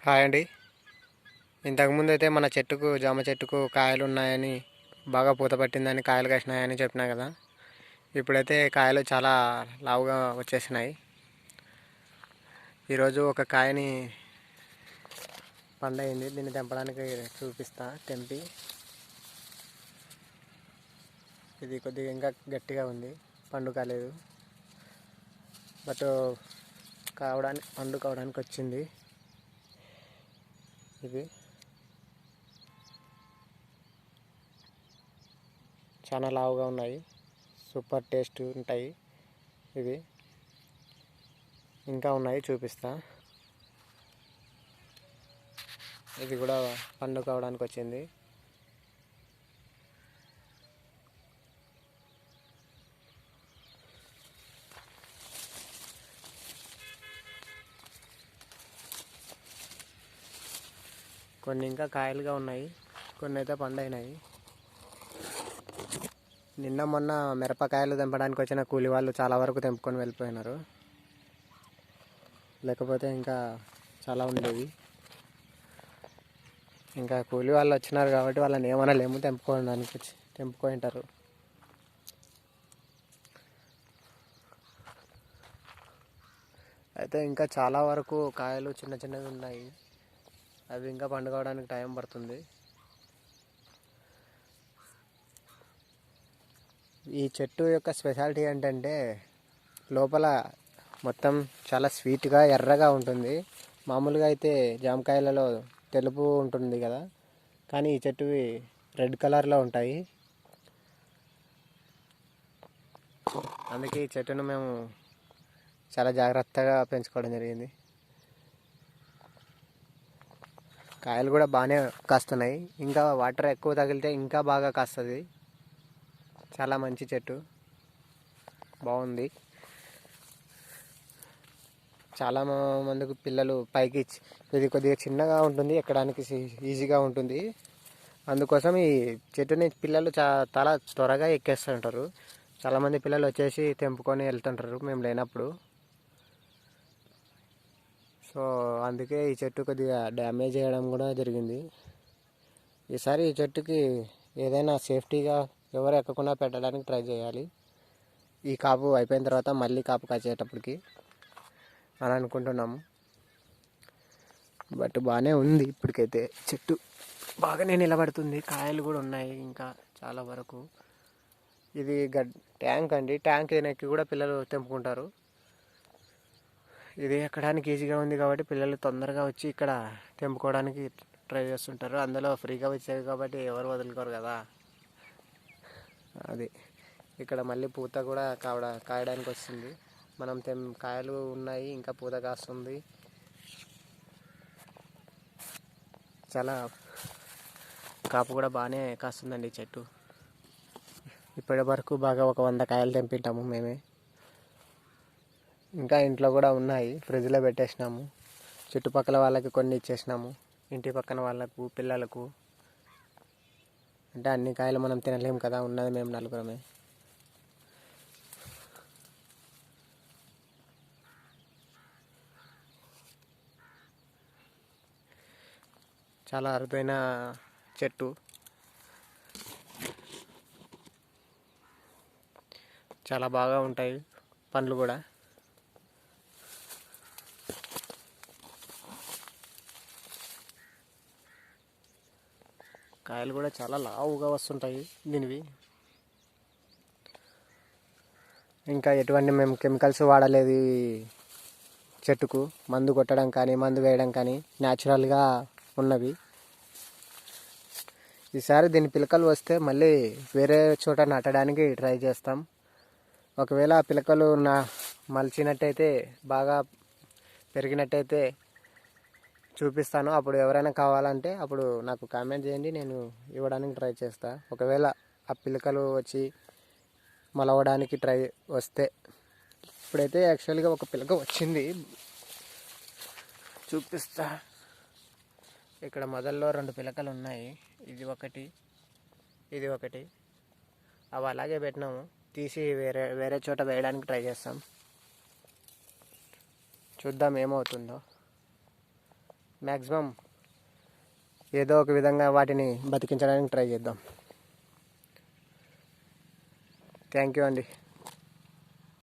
Hi అండి. ఇంతకుముందు అయితే మన చెట్టుకు జామ చెట్టుకు కాయలు ఉన్నాయని బాగా పూత పట్టిందని కాయలు కాసినాయని చెప్పినా కదా. ఇప్పుడైతే కాయలు చాలా లావుగా వచ్చేసినాయి. ఈరోజు ఒక కాయని పండయింది, దీన్ని తెంపడానికి చూపిస్తా. తెంపి ఇది కొద్దిగా ఇంకా గట్టిగా ఉంది, పండు కాలేదు, బట్ పండు కావడానికి వచ్చింది. ఇది చాలా లావుగా ఉన్నాయి, సూపర్ టేస్ట్ ఉంటాయి. ఇవి ఇంకా ఉన్నాయి, చూపిస్తా. ఇది కూడా పండు కావడానికి వచ్చింది. కొన్ని ఇంకా కాయలుగా ఉన్నాయి, కొన్ని అయితే పండైనాయి. నిన్న మొన్న మిరపకాయలు తెంపడానికి వచ్చిన కూలి వాళ్ళు చాలా వరకు తెంపుకొని వెళ్ళిపోయినారు, లేకపోతే ఇంకా చాలా ఉండేవి. ఇంకా కూలి వాళ్ళు వచ్చినారు కాబట్టి వాళ్ళని ఏమనలేము, తెంపుకొని ఉంటారు. అయితే ఇంకా చాలా వరకు కాయలు చిన్న చిన్నవి ఉన్నాయి, అవి ఇంకా పండుకోవడానికి టైం పడుతుంది. ఈ చెట్టు యొక్క స్పెషాలిటీ ఏంటంటే లోపల మొత్తం చాలా స్వీట్గా ఎర్రగా ఉంటుంది. మామూలుగా అయితే జామకాయలలో తెలుపు ఉంటుంది కదా, కానీ ఈ చెట్టువి రెడ్ కలర్లో ఉంటాయి. అందుకే ఈ చెట్టును మేము చాలా జాగ్రత్తగా పెంచుకోవడం జరిగింది. కాయలు కూడా బాగానే కాస్తున్నాయి, ఇంకా వాటర్ ఎక్కువ తగిలితే ఇంకా బాగా కాస్తుంది. చాలా మంచి చెట్టు, బాగుంది. చాలా మందికి పిల్లలు పైకి ఇది కొద్దిగా చిన్నగా ఉంటుంది, ఎక్కడానికి ఈజీగా ఉంటుంది. అందుకోసం ఈ చెట్టుని పిల్లలు చాలా త్వరగా ఎక్కేస్తుంటారు. చాలామంది పిల్లలు వచ్చేసి తెంపుకొని వెళ్తుంటారు మేము లేనప్పుడు. సో అందుకే ఈ చెట్టు కొద్దిగా డ్యామేజ్ చేయడం కూడా జరిగింది. ఈసారి ఈ చెట్టుకి ఏదైనా సేఫ్టీగా ఎవరు ఎక్కకుండా పెట్టడానికి ట్రై చేయాలి. ఈ కాపు అయిపోయిన తర్వాత మళ్ళీ కాపు కాచేటప్పటికి అని అనుకుంటున్నాము. బట్ బాగానే ఉంది, ఇప్పటికైతే చెట్టు బాగానే నిలబడుతుంది. కాయలు కూడా ఉన్నాయి ఇంకా చాలా వరకు. ఇది ట్యాంక్ అండి, ట్యాంక్ ఎక్కి కూడా పిల్లలు తెంపుకుంటారు. ఇది ఎక్కడానికి ఈజీగా ఉంది కాబట్టి పిల్లలు తొందరగా వచ్చి ఇక్కడ తెంపుకోవడానికి ట్రై చేస్తుంటారు. అందులో ఫ్రీగా వచ్చేవి కాబట్టి ఎవరు వదులుకోరు కదా. అది ఇక్కడ మళ్ళీ పూత కూడా కాయడానికి వస్తుంది. మనం కాయలు ఉన్నాయి, ఇంకా పూత కాస్తుంది. చాలా కాపు కూడా బాగానే కాస్తుందండి చెట్టు. ఇప్పటి వరకు బాగా ఒక 100 కాయలు తెంపింటాము మేమే. ఇంకా ఇంట్లో కూడా ఉన్నాయి, ఫ్రిడ్జ్లో పెట్టేసినాము. చుట్టుపక్కల వాళ్ళకి కొన్ని ఇచ్చేసినాము, ఇంటి పక్కన వాళ్ళకు, పిల్లలకు. అంటే అన్ని కాయలు మనం తినలేము కదా, ఉన్నది మేము నలుగురమే. చాలా అరుదైన చెట్టు, చాలా బాగా ఉంటాయి పండ్లు కూడా. కాయలు కూడా చాలా లావుగా వస్తుంటాయి దీనివి. ఇంకా ఎటువంటి మేము కెమికల్స్ వాడలేదు ఈ చెట్టుకు. మందు కొట్టడం కానీ మందు వేయడం కానీ న్యాచురల్గా ఉన్నవి. ఈసారి దీని పిలకలు వస్తే మళ్ళీ వేరే చోట నాటడానికి ట్రై చేస్తాం. ఒకవేళ ఆ పిలకలు మలిచినట్టయితే, బాగా పెరిగినట్టయితే చూపిస్తాను. అప్పుడు ఎవరైనా కావాలంటే అప్పుడు నాకు కామెంట్ చేయండి, నేను ఇవ్వడానికి ట్రై చేస్తా. ఒకవేళ ఆ పిలకలు వచ్చి మలవడానికి వస్తే. ఇప్పుడైతే యాక్చువల్గా ఒక పిలక వచ్చింది, చూపిస్తా. ఇక్కడ మొదల్లో 2 పిలకలు ఉన్నాయి, ఇది ఒకటి, ఇది ఒకటి. అవి అలాగే పెట్టినాము, తీసి వేరే చోట వేయడానికి ట్రై చేస్తాం. చూద్దాం ఏమవుతుందో. మ్యాక్సిమం ఏదో ఒక విధంగా వాటిని బతికించడానికి ట్రై చేద్దాం. థ్యాంక్ యూ అండి.